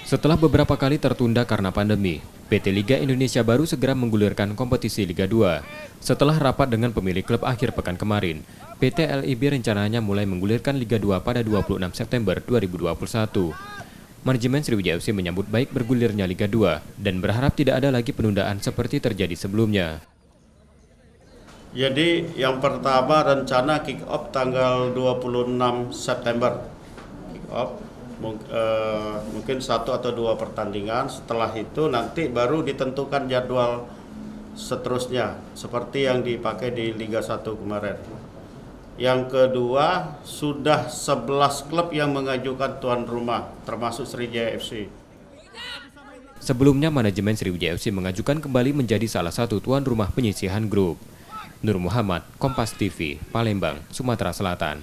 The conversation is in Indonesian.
Setelah beberapa kali tertunda karena pandemi, PT Liga Indonesia baru segera menggulirkan kompetisi Liga 2. Setelah rapat dengan pemilik klub akhir pekan kemarin, PT LIB rencananya mulai menggulirkan Liga 2 pada 26 September 2021. Manajemen Sriwijaya FC menyambut baik bergulirnya Liga 2 dan berharap tidak ada lagi penundaan seperti terjadi sebelumnya. Jadi yang pertama rencana kick off tanggal 26 September. Kick off mungkin 1 atau 2 pertandingan. Setelah itu nanti baru ditentukan jadwal seterusnya seperti yang dipakai di Liga 1 kemarin. Yang kedua, sudah 11 klub yang mengajukan tuan rumah termasuk Sriwijaya FC. Sebelumnya manajemen Sriwijaya FC mengajukan kembali menjadi salah satu tuan rumah penyisihan grup. Nur Muhammad, Kompas TV, Palembang, Sumatera Selatan.